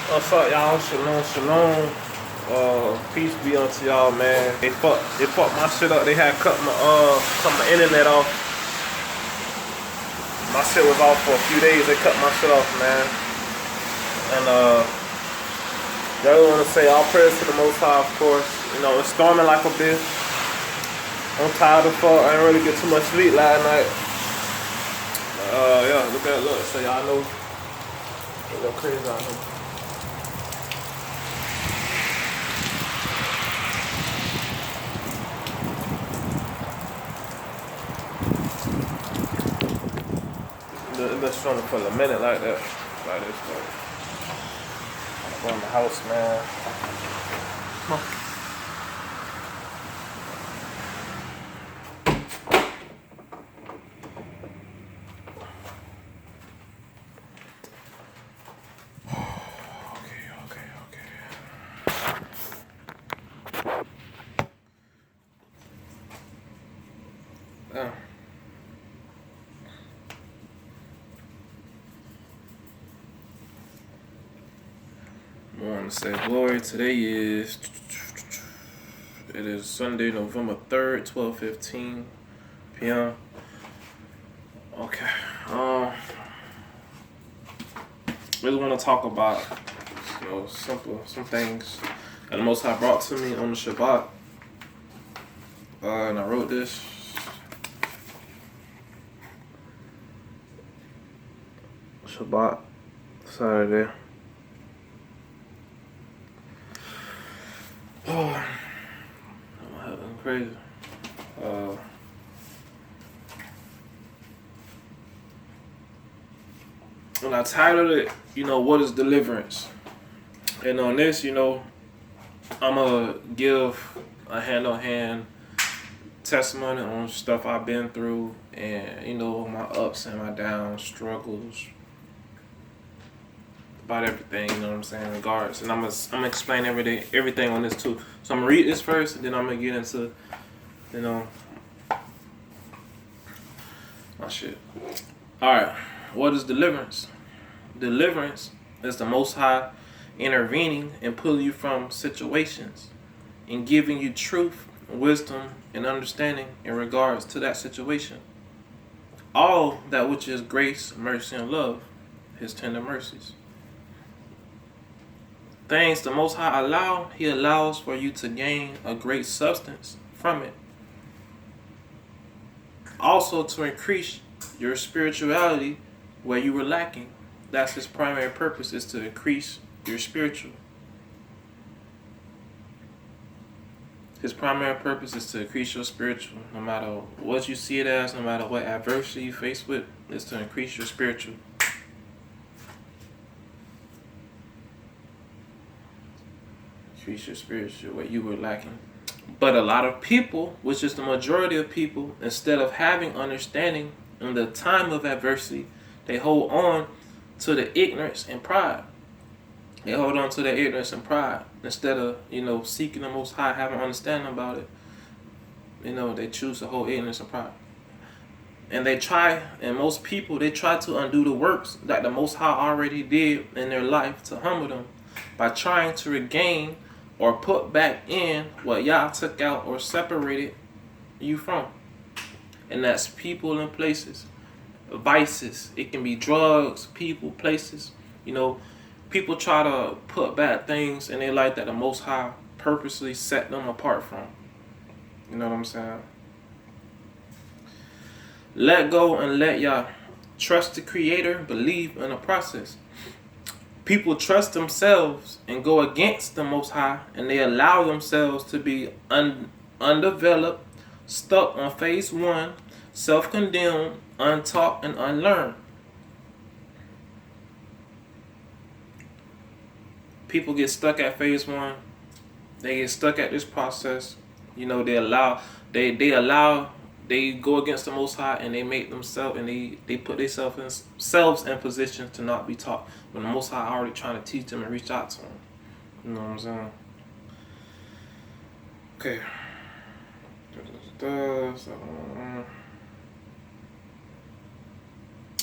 What's up, y'all? Shalom, shalom. Peace be unto y'all, man. They fucked my shit up. They had cut my internet off. My shit was off for a few days. They cut my shit off, man. And I really want to say all prayers to the Most High, of course. You know, it's storming like a bitch. I'm tired of fuck. I didn't really get too much sleep last night. Yeah, look. So y'all know, it's a little crazy out here. It's been strong for a minute like that. Like this, go in the house, man. Come on. Yeah. I want to say glory. Today is Sunday, November 3rd, 12:15 p.m. Okay. Really want to talk about some things that the Most High brought to me on the Shabbat. And I wrote this. Shabbat, Saturday. Oh, I'm crazy. And I titled it, what is deliverance? And on this, I'm gonna give a hand-on-hand testimony on stuff I've been through, and my ups and my downs, struggles, about everything, you know what I'm saying, in regards. And I'm gonna explain everything on this too. So I'm gonna read this first, and then I'm gonna get into, my shit. Alright, what is deliverance? Deliverance is the Most High intervening and pulling you from situations and giving you truth, wisdom, and understanding in regards to that situation. All that which is grace, mercy, and love, His tender mercies. Things the Most High He allows for you to gain a great substance from it. Also to increase your spirituality where you were lacking. That's His primary purpose, is to increase your spiritual. His primary purpose is to increase your spiritual. No matter what you see it as, no matter what adversity you face with, is to increase your spiritual. Increase your spiritual where you were lacking. But a lot of people, which is the majority of people, instead of having understanding in the time of adversity, they hold on to the ignorance and pride. They hold on to their ignorance and pride instead of, seeking the Most High, having understanding about it. They choose to hold ignorance and pride. And most people, they try to undo the works that the Most High already did in their life to humble them by trying to regain or put back in what Yah took out or separated you from. And that's people and places. Vices. It can be drugs, people, places. People try to put bad things in their life that the Most High purposely set them apart from. You know what I'm saying? Let go and let Yah. Trust the Creator, believe in the process. People trust themselves and go against the Most High, and they allow themselves to be undeveloped, stuck on phase 1, self-condemned, untaught, and unlearned. People get stuck at phase 1. They get stuck at this process. They go against the Most High, and they make themselves, and they put themselves in positions to not be taught when the Most High already trying to teach them and reach out to them. You know what I'm saying? Okay.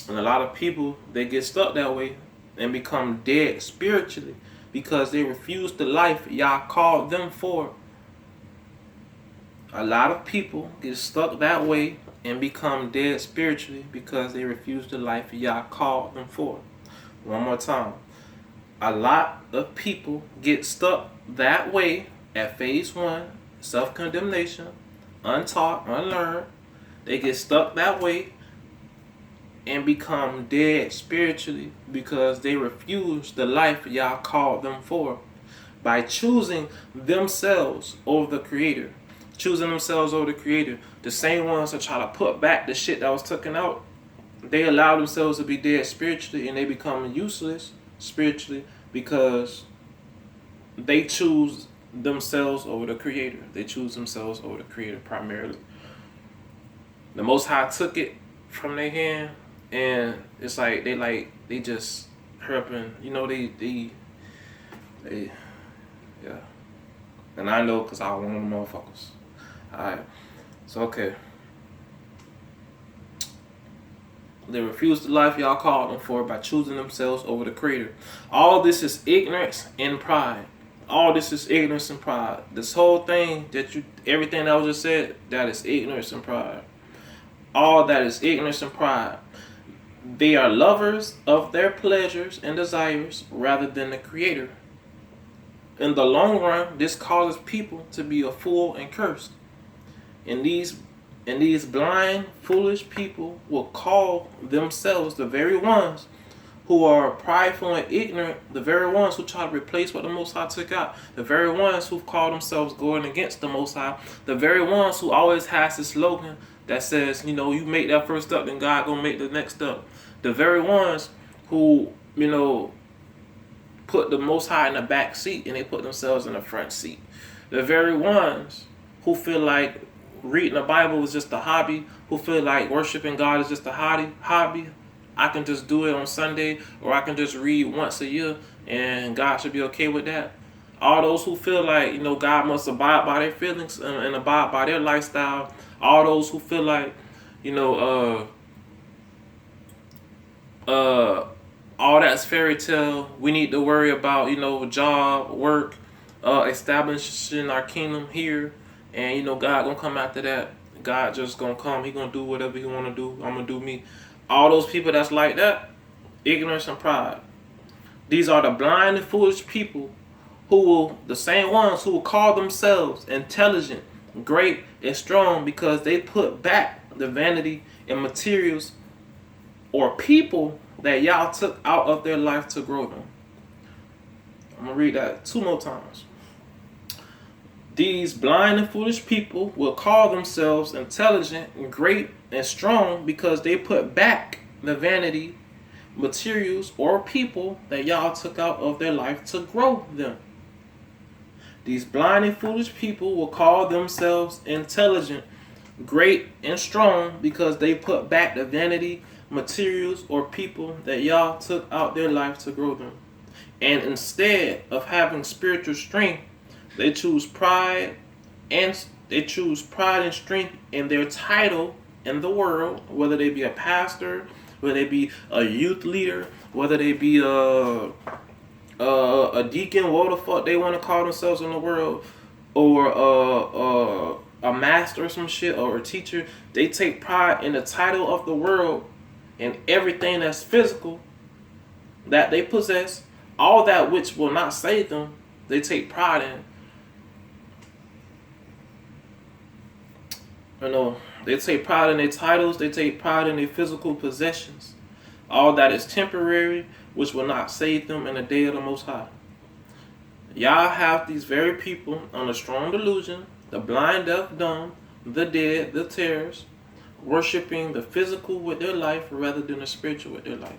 And a lot of people, they get stuck that way and become dead spiritually because they refuse the life y'all called them for. A lot of people get stuck that way and become dead spiritually because they refuse the life y'all called them for. One more time. A lot of people get stuck that way at phase 1, self-condemnation, untaught, unlearned. They get stuck that way and become dead spiritually because they refuse the life y'all called them for by choosing themselves over the Creator. Choosing themselves over the Creator. The same ones that try to put back the shit that was taken out, they allow themselves to be dead spiritually and they become useless spiritually because they choose themselves over the Creator. They choose themselves over the Creator primarily. The Most High took it from their hand, and it's like they just helping. They yeah. And I know because I one of them motherfuckers. Alright. So okay. They refuse the life y'all called them for by choosing themselves over the Creator. All this is ignorance and pride. All this is ignorance and pride. This whole thing everything that was just said, that is ignorance and pride. All that is ignorance and pride. They are lovers of their pleasures and desires rather than the Creator. In the long run, this causes people to be a fool and cursed. And these blind, foolish people will call themselves the very ones who are prideful and ignorant, the very ones who try to replace what the Most High took out, the very ones who call themselves going against the Most High, the very ones who always has this slogan that says, you make that first step, then God gonna make the next step. The very ones who, put the Most High in the back seat and they put themselves in the front seat. The very ones who feel like reading the Bible is just a hobby, who feel like worshiping God is just a hobby. I can just do it on Sunday, or I can just read once a year and God should be okay with that. All those who feel like, God must abide by their feelings and abide by their lifestyle. All those who feel like, all that's fairy tale. We need to worry about, job, work, establishing our kingdom here. And, God gonna come after that. God just gonna come. He gonna do whatever he wanna do. I'm gonna do me. All those people that's like that, ignorance and pride. These are the blind and foolish people the same ones who will call themselves intelligent, great, and strong because they put back the vanity and materials or people that y'all took out of their life to grow them. I'm going to read that 2 more times. These blind and foolish people will call themselves intelligent and great and strong because they put back the vanity, materials, or people that y'all took out of their life to grow them. These blind and foolish people will call themselves intelligent, great, and strong because they put back the vanity, materials, or people that y'all took out their life to grow them. And instead of having spiritual strength, they choose pride and strength in their title in the world, whether they be a pastor, whether they be a youth leader, whether they be a deacon, what the fuck they want to call themselves in the world, or a master or some shit, or a teacher. They take pride in the title of the world and everything that's physical that they possess, all that which will not save them, they take pride in. They take pride in their titles, they take pride in their physical possessions. All that is temporary, which will not save them in the day of the Most High. Y'all have these very people on a strong delusion, the blind, deaf, dumb, the dead, the terrorists, worshiping the physical with their life rather than the spiritual with their life.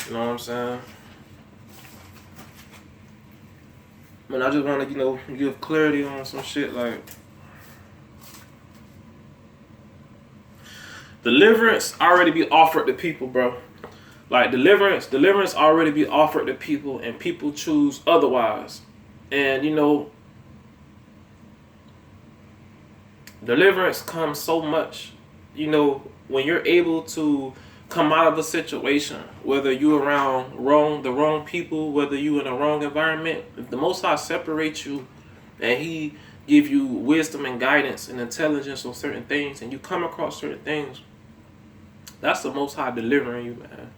You know what I'm saying? And I just want to, give clarity on some shit like deliverance already be offered to people, bro. Like deliverance already be offered to people, and people choose otherwise. And deliverance comes so much, when you're able to come out of a situation, whether you around the wrong people, whether you in the wrong environment, if the Most High separates you and He give you wisdom and guidance and intelligence on certain things, and you come across certain things, that's the Most High delivering you, man.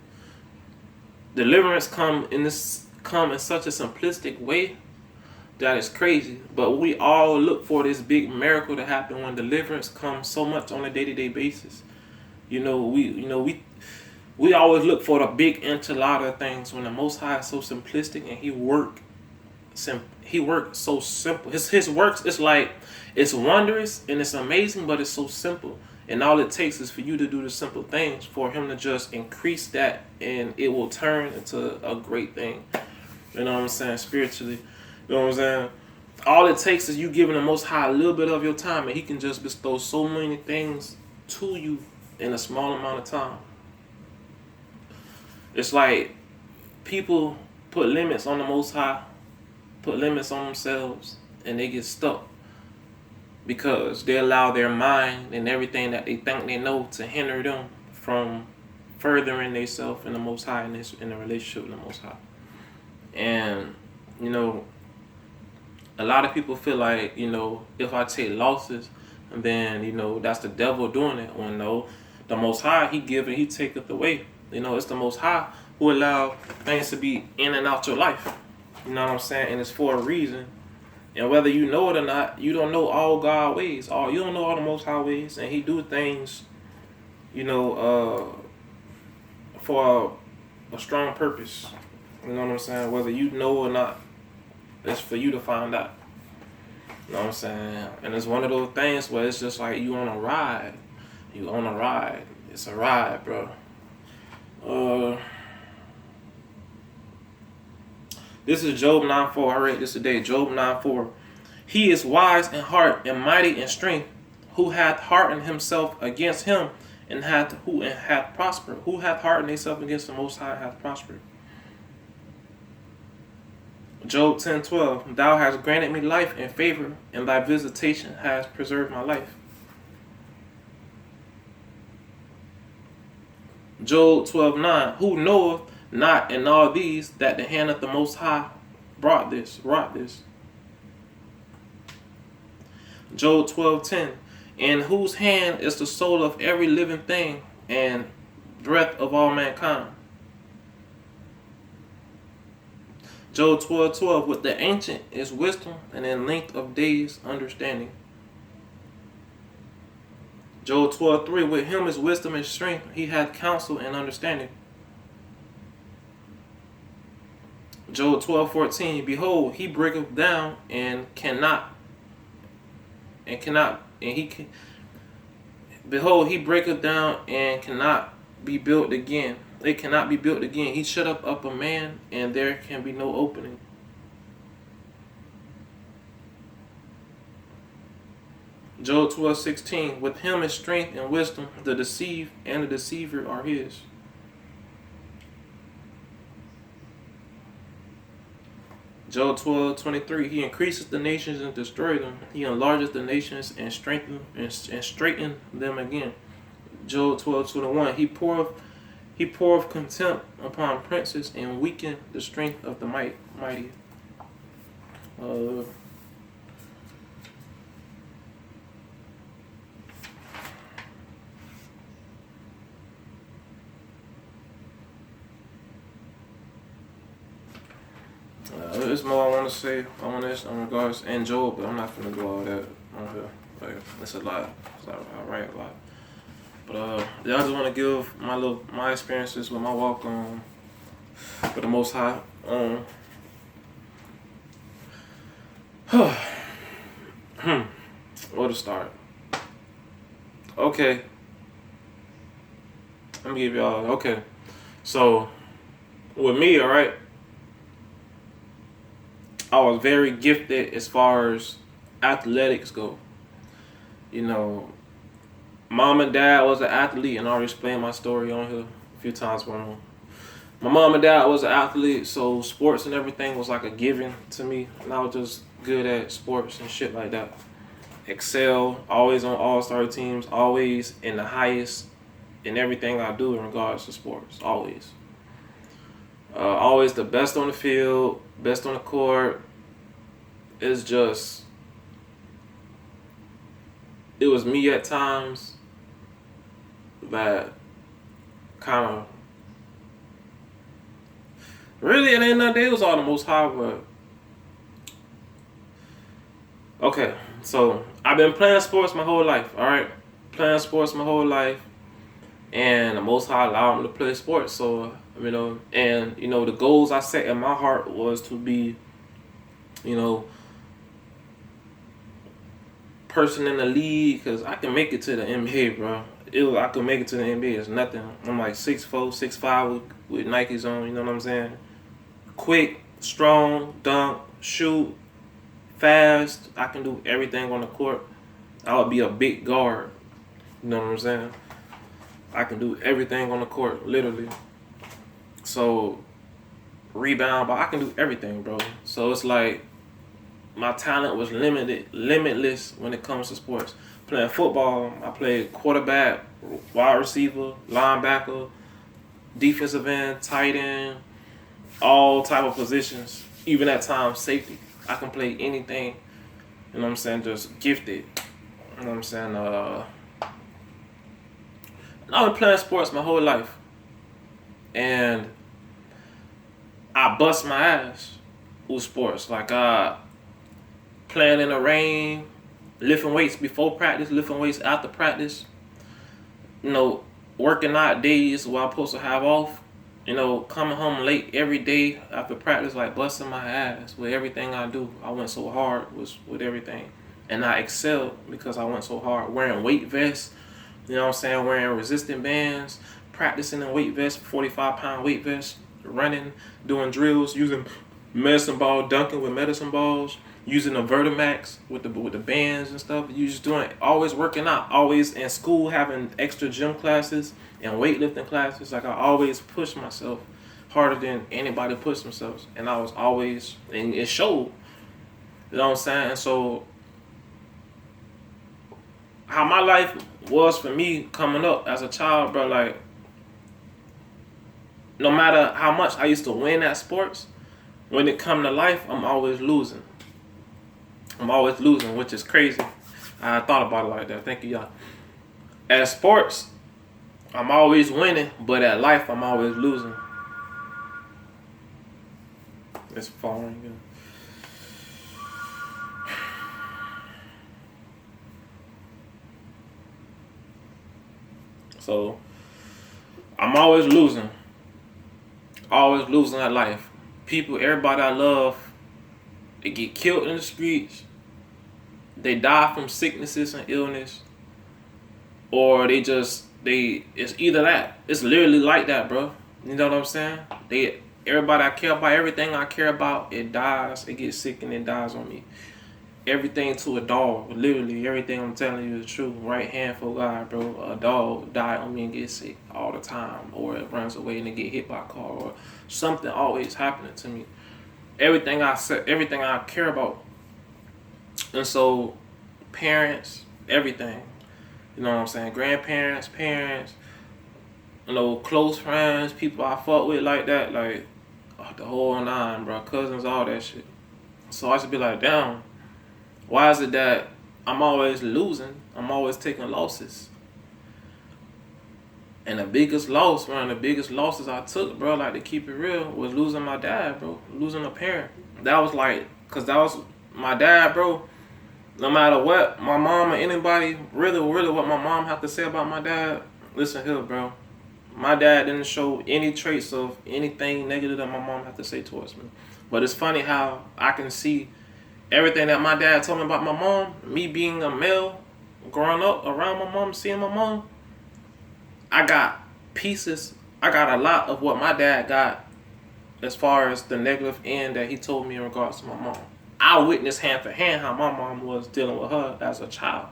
Deliverance come in such a simplistic way that is crazy. But we all look for this big miracle to happen when deliverance comes so much on a day-to-day basis. We always look for the big enchilada things when the Most High is so simplistic and He works so simple. His works, it's like it's wondrous and it's amazing, but it's so simple. And all it takes is for you to do the simple things for Him to just increase that, and it will turn into a great thing. You know what I'm saying? Spiritually. You know what I'm saying? All it takes is you giving the Most High a little bit of your time, and He can just bestow so many things to you in a small amount of time. It's like people put limits on the Most High, put limits on themselves, and they get stuck because they allow their mind and everything that they think they know to hinder them from furthering themselves in the Most High, in the relationship with the Most High. And, a lot of people feel like, if I take losses, then, that's the devil doing it. When, no, the Most High, He give and He taketh away. It's the Most High who allow things to be in and out your life. You know what I'm saying? And it's for a reason. And whether you know it or not, you don't know all God's ways. You don't know all the Most High ways. And He do things, for a strong purpose. You know what I'm saying? Whether you know or not, it's for you to find out. You know what I'm saying? And it's one of those things where it's just like you on a ride. You on a ride. It's a ride, bro. This is Job 9:4. I read this today. Job 9:4. He is wise in heart and mighty in strength, who hath hardened himself against Him and hath prospered. Who hath hardened himself against the Most High and hath prospered. Job 10:12. Thou hast granted me life and favor, and thy visitation has preserved my life. Job 12:9. Who knoweth not in all these that the hand of the Most High wrought this? Job 12:10. In whose hand is the soul of every living thing and breath of all mankind. Job 12:12. With the ancient is wisdom, and in length of days understanding. Job 12:3. With Him is wisdom and strength. He hath counsel and understanding. Job 12:14. Behold, He breaketh down Behold, He breaketh down and cannot be built again. It cannot be built again. He shut up a man, and there can be no opening. Job 12:16. With Him is strength and wisdom. The deceived and the deceiver are His. Job 12:23. He increases the nations and destroys them. He enlarges the nations and straighten them again. Job 12:21. He poureth contempt upon princes and weaken the strength of the mighty. There's more I want to say on this in regards and Job, but I'm not gonna go all that on here. Like, it's a lot. I write a lot. But I just want to give my experiences with my walk with the Most High. Where to start? Okay. Let me give y'all. Okay. So with me, all right. I was very gifted as far as athletics go. Mom and dad was an athlete, and I already explained my story on here a few times. My mom and dad was an athlete, so sports and everything was like a given to me, and I was just good at sports and shit like that. Excel, always on all-star teams, always in the highest in everything I do in regards to sports. Always. Always the best on the field, best on the court. It's just, it was me at times that kind of, really, it ain't nothing. It was all the most high, but okay. So I've been playing sports my whole life. All right, playing sports my whole life, and the Most High allowed me to play sports. So and the goals I set in my heart was to be, person in the league, because I can make it to the NBA, bro. I could make it to the NBA. It's nothing. I'm like 6'4", 6'5" with Nikes on. You know what I'm saying? Quick, strong, dunk, shoot, fast. I can do everything on the court. I would be a big guard. You know what I'm saying? I can do everything on the court, literally. So, rebound, but I can do everything, bro. So it's like my talent was limitless when it comes to sports. Playing football, I played quarterback, wide receiver, linebacker, defensive end, tight end, all type of positions. Even at times, safety. I can play anything. You know what I'm saying? Just gifted. You know what I'm saying? I've been playing sports my whole life. And I bust my ass with sports. Like, playing in the rain, lifting weights before practice, lifting weights after practice. Working out days while I'm supposed to have off. Coming home late every day after practice, like busting my ass with everything I do. I went so hard with everything. And I excelled because I went so hard. Wearing weight vests, wearing resistant bands, practicing in weight vests, 45-pound weight vests, running, doing drills, using medicine ball, dunking with medicine balls, using the Vertimax with the bands and stuff. You just doing, always working out, always in school having extra gym classes and weightlifting classes. Like, I always push myself harder than anybody push themselves, and I was always, and it showed. You know what I'm saying? And so, how my life was for me coming up as a child, bro, like, no matter how much I used to win at sports, when it come to life, I'm always losing. Which is crazy. I thought about it like that. Thank you, y'all. At sports, I'm always winning, but at life, I'm always losing. It's falling again. So, I'm always losing. Always losing at life. People, everybody I love, they get killed in the streets. They die from sicknesses and illness. Or it's either that. It's literally like that, bro. You know what I'm saying? Everybody I care about, everything I care about, it dies. It gets sick and it dies on me. Everything to a dog. Literally, everything I'm telling you is true. Right hand for God, bro. A dog die on me and get sick all the time. Or it runs away and it get hit by a car. Or something always happening to me. Everything I care about. And so, parents, everything. You know what I'm saying? Grandparents, parents, close friends, people I fought with like that. Like, the whole nine, bro. Cousins, all that shit. So I should be like, damn. Why is it that I'm always losing? I'm always taking losses. And the biggest loss, one of the biggest losses I took, bro, like, to keep it real, was losing my dad, bro. Losing a parent. That was like, because that was my dad, bro. No matter what my mom or anybody, really what my mom have to say about my dad, listen here, bro. My dad didn't show any traits of anything negative that my mom had to say towards me. But it's funny how I can see everything that my dad told me about my mom, me being a male, growing up around my mom, seeing my mom, I got a lot of what my dad got as far as the negative end that he told me in regards to my mom. I witnessed hand for hand how my mom was dealing with her as a child.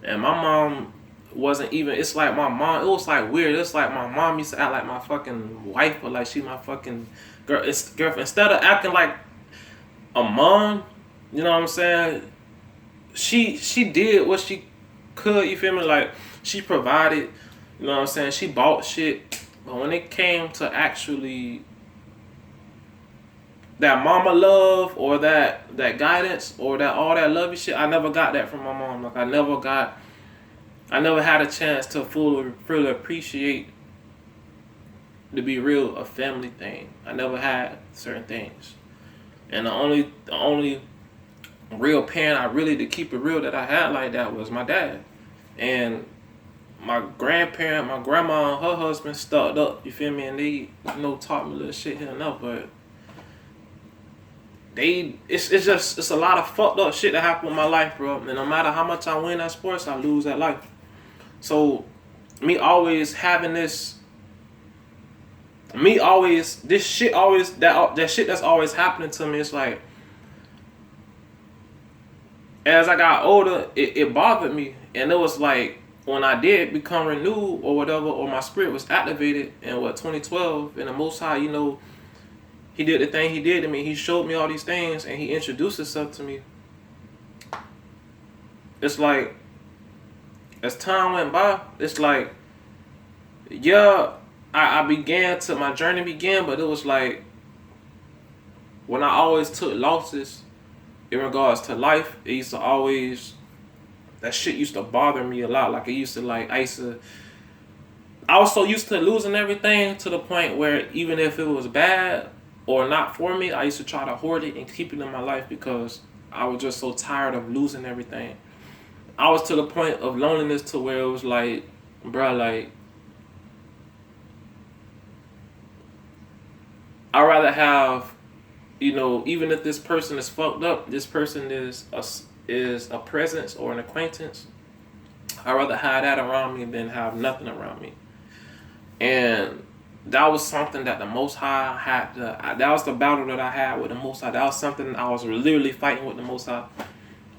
And my mom wasn't even, it's like my mom, it was like weird. It's like my mom used to act like my fucking wife, or like she my fucking girlfriend. Instead of acting like a mom, you know what I'm saying? She did what she could, you feel me? Like, She provided, you know what I'm saying? She bought shit. But when it came to actually that mama love or that guidance or that all that lovey shit, I never got that from my mom. Like I never had a chance to fully appreciate, to be real, a family thing. I never had certain things. And the only real parent I really, to keep it real, that I had like that was my dad. And my grandparent, my grandma and her husband stuck up, you feel me? And they, you know, taught me little shit here and there, but it's a lot of fucked up shit that happened in my life, bro. And no matter how much I win at sports, I lose at life. So this shit always, that shit that's always happening to me, it's like, as I got older, it bothered me. And it was like, when I did become renewed or whatever, or my spirit was activated in 2012, and the Most High, you know, he did the thing he did to me. He showed me all these things and he introduced himself to me. It's like, as time went by, it's like, yeah, my journey began, but it was like, when I always took losses in regards to life, that shit used to bother me a lot. Like, I was so used to losing everything to the point where even if it was bad or not for me, I used to try to hoard it and keep it in my life because I was just so tired of losing everything. I was to the point of loneliness to where it was like, bruh, like, I'd rather have, you know, even if this person is fucked up, this person is a presence or an acquaintance, I'd rather have that around me than have nothing around me. And that was something that the Most High that was the battle that I had with the Most High. That was something I was literally fighting with the Most High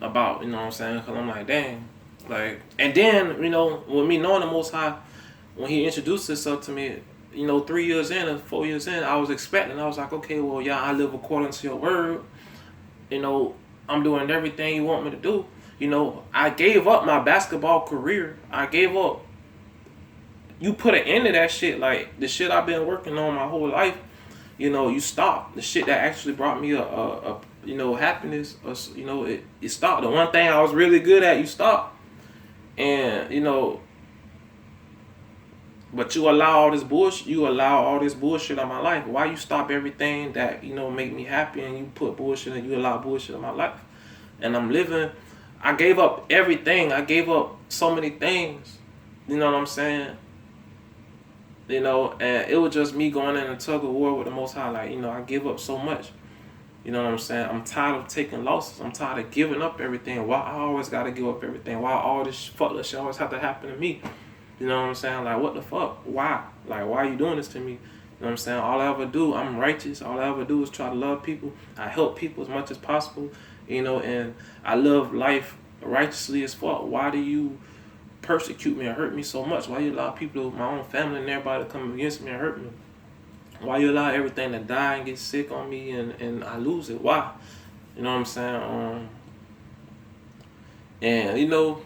about, you know what I'm saying? Because I'm like, dang. Like, and then, you know, with me knowing the Most High, when he introduced himself to me, you know, 3 years in or 4 years in, I was expecting. I was like, okay, well, yeah, I live according to your word. You know, I'm doing everything you want me to do. You know, I gave up my basketball career. I gave up. You put an end to that shit. Like, the shit I've been working on my whole life, you know, you stop. The shit that actually brought me a you know, happiness, you know, it stopped. The one thing I was really good at, you stop. And, you know, but you allow all this bullshit on my life. Why you stop everything that, you know, make me happy, and you put bullshit and you allow bullshit in my life? And I'm living, I gave up everything. I gave up so many things. You know what I'm saying? You know, and it was just me going in a tug of war with the Most High. Like, you know, I give up so much. You know what I'm saying? I'm tired of taking losses. I'm tired of giving up everything. Why I always gotta give up everything? Why all this fuckless shit always have to happen to me? You know what I'm saying? Like, what the fuck? Why? Like, why are you doing this to me? You know what I'm saying? All I ever do, I'm righteous. All I ever do is try to love people. I help people as much as possible. You know, and I live life righteously as fuck. Why do you persecute me and hurt me so much? Why you allow people, my own family and everybody, to come against me and hurt me? Why you allow everything to die and get sick on me and I lose it? Why? You know what I'm saying? And, you know,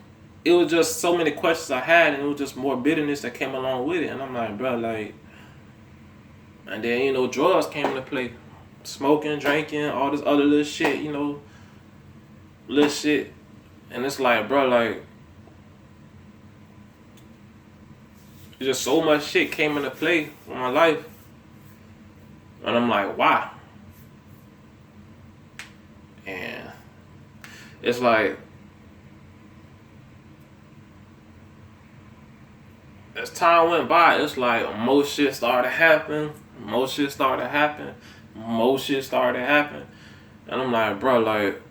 it was just so many questions I had, and it was just more bitterness that came along with it. And I'm like, bro, like, and then, you know, drugs came into play. Smoking, drinking, all this other little shit, you know, little shit. And it's like, bro, like, just so much shit came into play in my life. And I'm like, why? And it's like, as time went by, it's like more shit started happening. And I'm like, bro, like,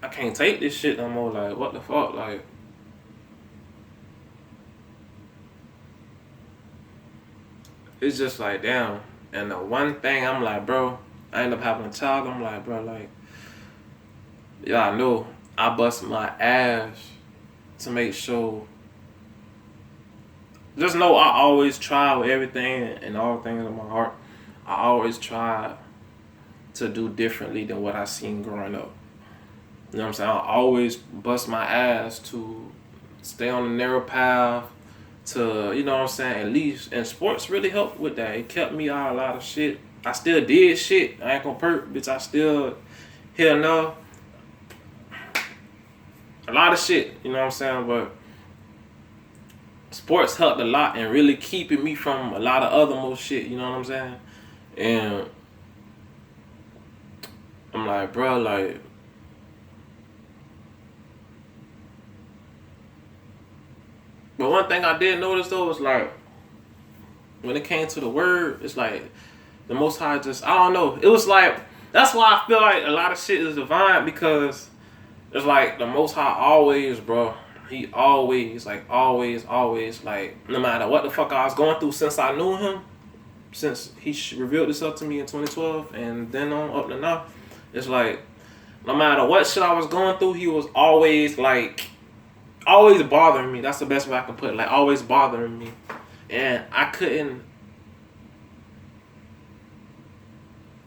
I can't take this shit no more. Like, what the fuck? Like, it's just like, damn. And the one thing I'm like, bro, I end up having a child. I'm like, bro, like, yeah, I know I bust my ass to make sure. Just know I always try with everything and all things in my heart. I always try to do differently than what I seen growing up. You know what I'm saying? I always bust my ass to stay on the narrow path to, you know what I'm saying, at least. And sports really helped with that. It kept me out of a lot of shit. I still did shit. I ain't gonna perk, bitch. I still here now. A lot of shit, you know what I'm saying? But sports helped a lot in really keeping me from a lot of other most shit, you know what I'm saying? And I'm like, bro, like, but one thing I did notice though was like, when it came to the word, it's like the Most High just, I don't know. It was like, that's why I feel like a lot of shit is divine, because it's like the Most High always, bro. He always, like, always, like, no matter what the fuck I was going through since I knew him, since he revealed himself to me in 2012 and then on up to now, it's like, no matter what shit I was going through, he was always, like, always bothering me. That's the best way I can put it. Like, always bothering me. And I couldn't,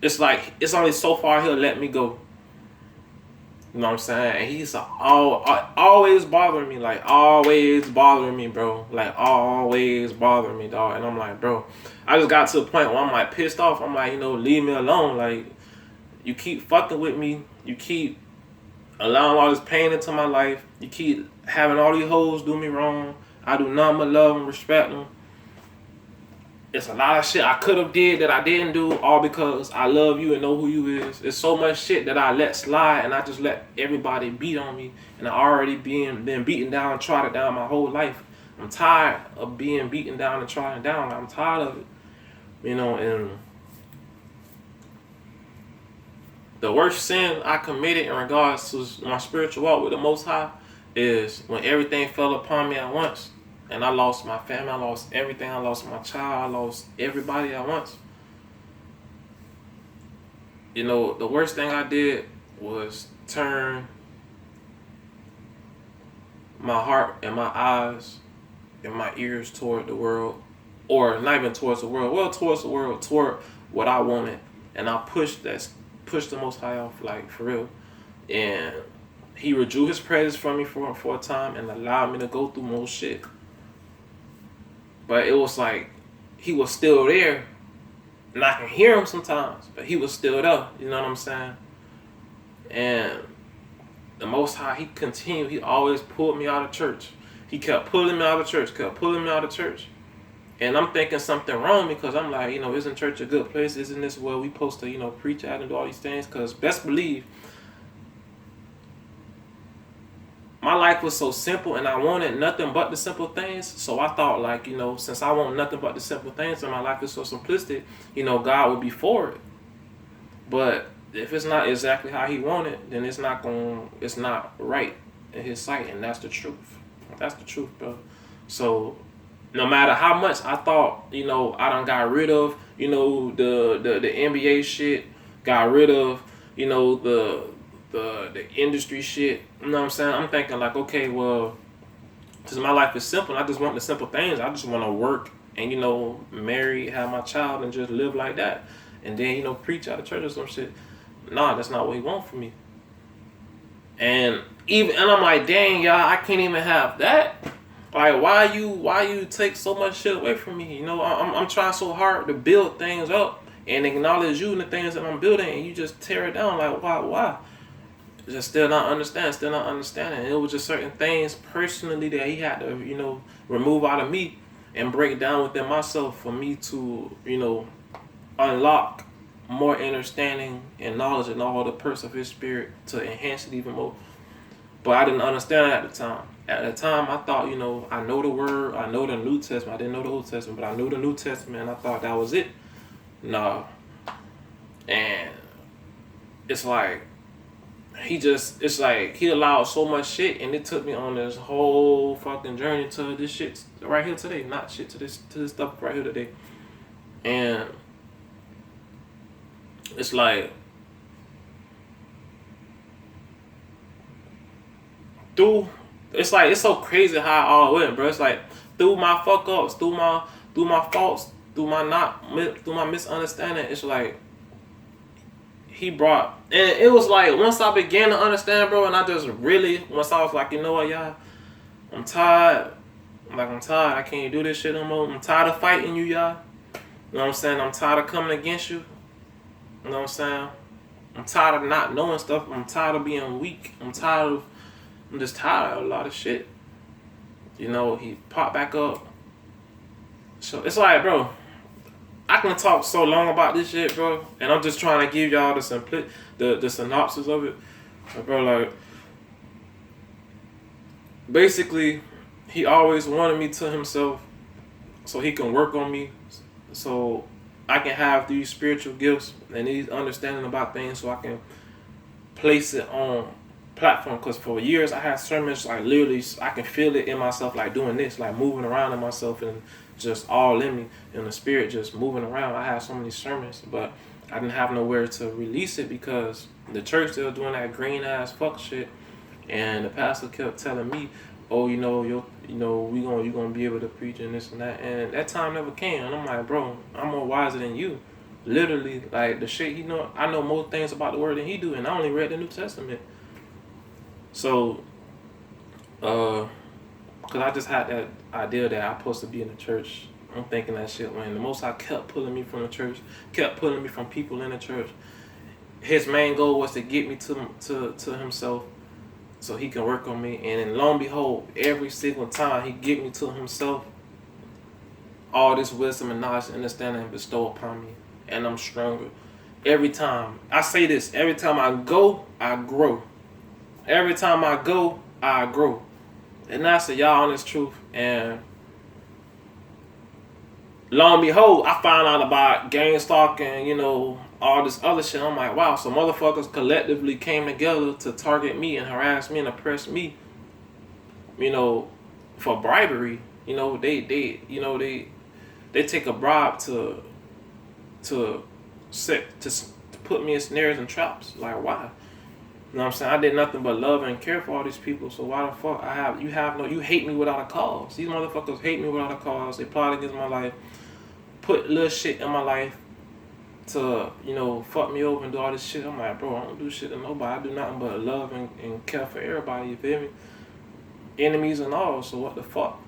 it's like, it's only so far he'll let me go. You know what I'm saying? And he's always bothering me. Like, always bothering me, bro. Like, always bothering me, dog. And I'm like, bro, I just got to a point where I'm like pissed off. I'm like, you know, leave me alone. Like, you keep fucking with me. You keep allowing all this pain into my life. You keep having all these hoes do me wrong. I do nothing but love and respect them. It's a lot of shit I could have did that I didn't do, all because I love you and know who you is. It's so much shit that I let slide, and I just let everybody beat on me. And I already been beaten down and trodden down my whole life. I'm tired of being beaten down and trodden down. I'm tired of it. You know, and the worst sin I committed in regards to my spiritual walk with the Most High is when everything fell upon me at once. And I lost my family, I lost everything, I lost my child, I lost everybody at once. You know, the worst thing I did was turn my heart and my eyes and my ears toward the world. Or not even towards the world, well, towards the world, toward what I wanted. And I pushed the Most High off, like, for real. And he withdrew his presence from me for a time and allowed me to go through more shit. But it was like, he was still there. And I can hear him sometimes, but he was still there. You know what I'm saying? And the Most High, he continued. He always pulled me out of church. He kept pulling me out of church, And I'm thinking something wrong, because I'm like, you know, isn't church a good place? Isn't this where we supposed to, you know, preach at and do all these things? Because best believe, my life was so simple and I wanted nothing but the simple things. So I thought, like, you know, since I want nothing but the simple things and my life is so simplistic, you know, God would be for it. But if it's not exactly how he wanted, then it's not right in his sight. And that's the truth. That's the truth, bro. So no matter how much I thought, you know, I done got rid of, you know, the NBA shit, got rid of, you know, the industry shit, you know what I'm saying? I'm thinking like, okay, well, since my life is simple, I just want the simple things. I just want to work and, you know, marry, have my child, and just live like that. And then, you know, preach out of church or some shit. Nah, that's not what he wants for me. And I'm like, dang, y'all, I can't even have that. Like, why you take so much shit away from me? You know, I'm trying so hard to build things up and acknowledge you and the things that I'm building, and you just tear it down. Like, why? Just still not understanding. And it was just certain things personally that he had to, you know, remove out of me and break down within myself for me to, you know, unlock more understanding and knowledge and all the perks of his spirit to enhance it even more. But I didn't understand it at the time. At the time, I thought, you know, I know the word, I know the New Testament. I didn't know the Old Testament, but I knew the New Testament, and I thought that was it. Nah. And it's like, it's like he allowed so much shit, and it took me on this whole fucking journey to this shit right here today. Not shit, to this stuff right here today. And it's like, it's so crazy how it all went, bro. It's like, through my fuck ups, through my faults, through my misunderstanding, it's like he brought, and it was like, once I began to understand, bro, and I just really, once I was like, you know what, y'all, I'm tired. I'm tired. I can't do this shit no more. I'm tired of fighting you, y'all. You know what I'm saying? I'm tired of coming against you. You know what I'm saying? I'm tired of not knowing stuff. I'm tired of being weak. I'm just tired of a lot of shit. You know, he popped back up. So it's like, bro, I can talk so long about this shit, bro, and I'm just trying to give y'all the synopsis of it. But bro, like, basically, he always wanted me to himself so he can work on me, so I can have these spiritual gifts and these understanding about things, so I can place it on platform. Because for years I had sermons like literally I can feel it in myself, like doing this, like moving around in myself and just all in me, in the spirit, just moving around. I had so many sermons, but I didn't have nowhere to release it because the church, they were doing that green ass fuck shit, and the pastor kept telling me, oh, you gonna be able to preach and this and that, and that time never came. And I'm like, bro, I'm more wiser than you. Literally, like the shit, I know more things about the word than he do, and I only read the New Testament. So, cause I just had that idea that I'm supposed to be in the church. I'm thinking that shit when the Most High kept pulling me from the church, kept pulling me from people in the church. His main goal was to get me to himself, so he can work on me. And then lo and behold, every single time he get me to himself, all this wisdom and knowledge and understanding bestow upon me, and I'm stronger. Every time I say this, every time I go, I grow. Every time I go, I grow. And that's the y'all honest truth. And lo and behold, I found out about gang stalking, all this other shit. I'm like, wow, so motherfuckers collectively came together to target me and harass me and oppress me, for bribery. They take a bribe to put me in snares and traps. Like, why? You know what I'm saying? I did nothing but love and care for all these people. So why the fuck you hate me without a cause? These motherfuckers hate me without a cause. They plot against my life, put little shit in my life to, fuck me over and do all this shit. I'm like, bro, I don't do shit to nobody. I do nothing but love and care for everybody, you feel me? Enemies and all, so what the fuck?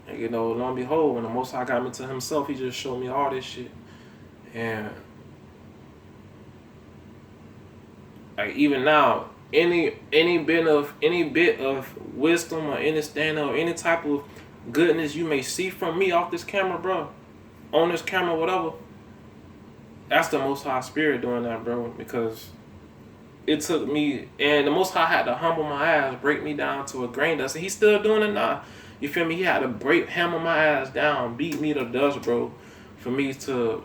And lo and behold, when the Most High got me to himself, he just showed me all this shit. And like even now, any bit of wisdom or understanding or any type of goodness you may see from me off this camera, bro, on this camera, whatever, that's the Most High Spirit doing that, bro. Because it took me, and the Most High had to humble my ass, break me down to a grain dust, and he's still doing it now. You feel me? He had to hammer my ass down, beat me to dust, bro, for me to.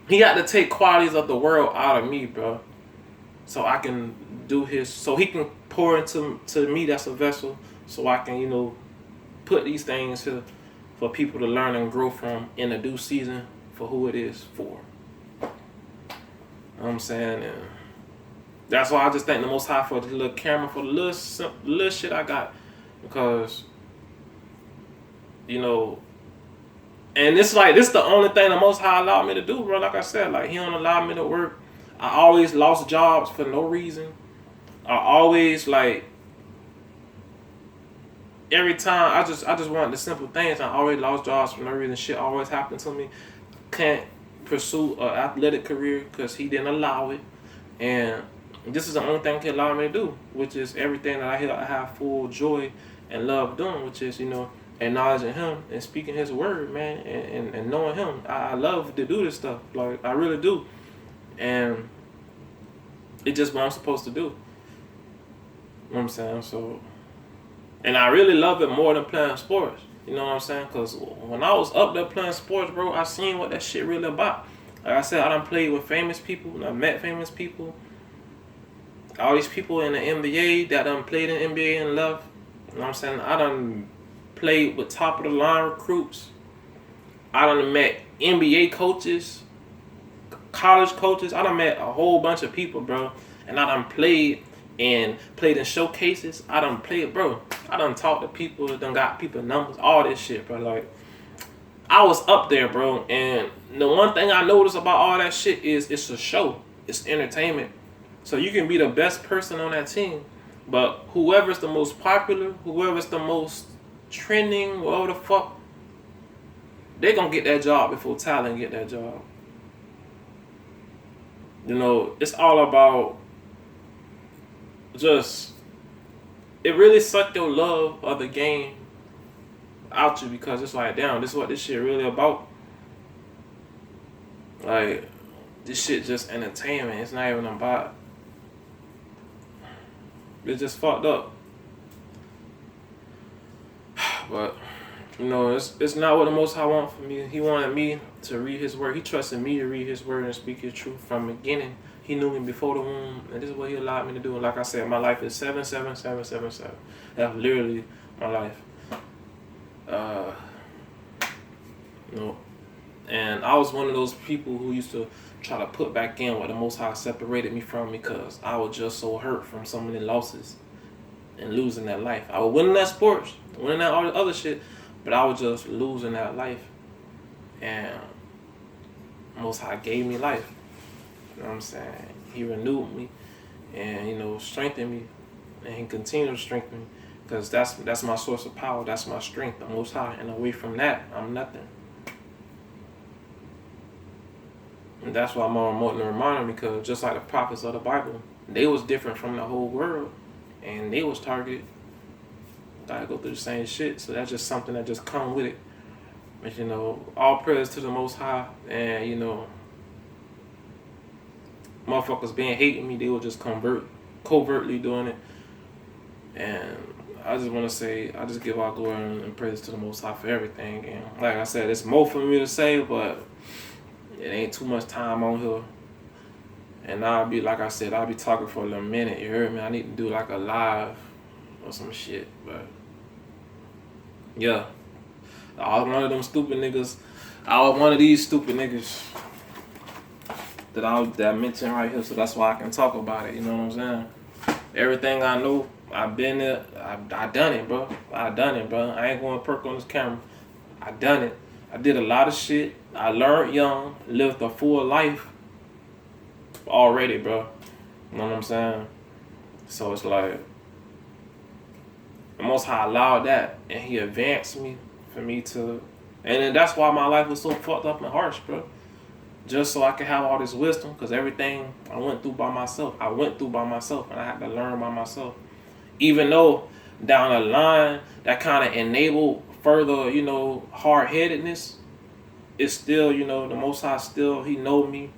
He had to take qualities of the world out of me, bro, so I can so he can pour into me, that's a vessel, so I can, put these things here for people to learn and grow from in a due season for who it is for. You know what I'm saying? And that's why I just thank the Most High for the little camera, for the little shit I got, because, and this the only thing the Most High allowed me to do, bro. Like I said, like he don't allow me to work. I always lost jobs for no reason. I always every time I just wanted the simple things. I always lost jobs for no reason. Shit always happened to me. Can't pursue an athletic career because he didn't allow it. And this is the only thing he allowed me to do, which is everything that I have full joy and love doing, which is, acknowledging him and speaking his word, man, and knowing him. I love to do this stuff. Like, I really do. And it's just what I'm supposed to do. You know what I'm saying? So, and I really love it more than playing sports. You know what I'm saying? Because when I was up there playing sports, bro, I seen what that shit really about. Like I said, I done played with famous people, and I met famous people. All these people in the NBA that done played in the NBA and left. You know what I'm saying? I done played with top of the line recruits. I done met NBA coaches, college coaches. I done met a whole bunch of people, bro. And I done played in showcases. I done talked to people, done got people numbers, all this shit, bro. Like, I was up there, bro. And the one thing I noticed about all that shit is it's a show. It's entertainment. So you can be the best person on that team, But whoever's the most popular, whoever's the most trending, whatever the fuck, they gonna get that job before talent get that job. You know, it's all about just, it really sucked your love of the game out you, because it's like, damn, this is what this shit really about. Like, this shit just entertainment. It's not even about. It's just fucked up. But you know, it's not what the Most High want for me. He wanted me to read His word. He trusted me to read His word and speak His truth from the beginning. He knew me before the womb, and this is what He allowed me to do. And like I said, my life is 77777. That's literally my life. You know, and I was one of those people who used to try to put back in what the Most High separated me from, because I was just so hurt from so many losses and losing that life. I was winning that sports, winning that all the other shit, but I was just losing that life. And Most High gave me life. You know what I'm saying? He renewed me and, you know, strengthened me, and He continued to strengthen me, because that's my source of power. That's my strength, the Most High. And away from that, I'm nothing. And that's why I'm more important to remind them, because just like the prophets of the Bible, they was different from the whole world, and they was targeted. Gotta go through the same shit. So that's just something that just come with it. But you know, all praise to the Most High. And you know, motherfuckers being hating me, they will just covertly doing it. And I just want to say, I just give all glory and praise to the Most High for everything. And like I said, it's more for me to say, but it ain't too much time on here. And I'll be, like I said, I'll be talking for a little minute. You heard me? I need to do like a live or some shit. But yeah, I was one of them stupid niggas. I was one of these stupid niggas that I mentioned right here. So that's why I can talk about it. You know what I'm saying? Everything I know, I've been there. I done it, bro. I done it, bro. I ain't going to perk on this camera. I done it. I did a lot of shit. I learned young, lived a full life already, bro. You know what I'm saying? So it's like, the Most High allowed that, and He advanced me for me to, and then that's why my life was so fucked up and harsh, bro. Just so I could have all this wisdom, because everything I went through by myself, and I had to learn by myself. Even though down the line, that kind of enabled further, you know, hard-headedness, it's still, you know, the Most High still, He know me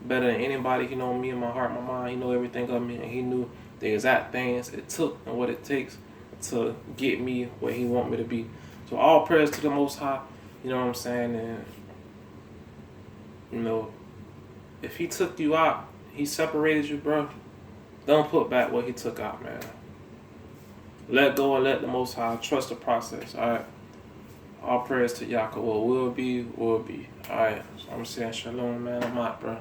better than anybody. He know me in my heart, my mind. He know everything of me, and He knew the exact things it took and what it takes to get me where He want me to be. So all prayers to the Most High, you know what I'm saying? And, you know, if He took you out, He separated you, bro, don't put back what He took out, man. Let go and let the Most High. Trust the process, all right? All prayers to Yaakov. What will be, will be. All right, so I'm saying shalom, man. I'm out, bro.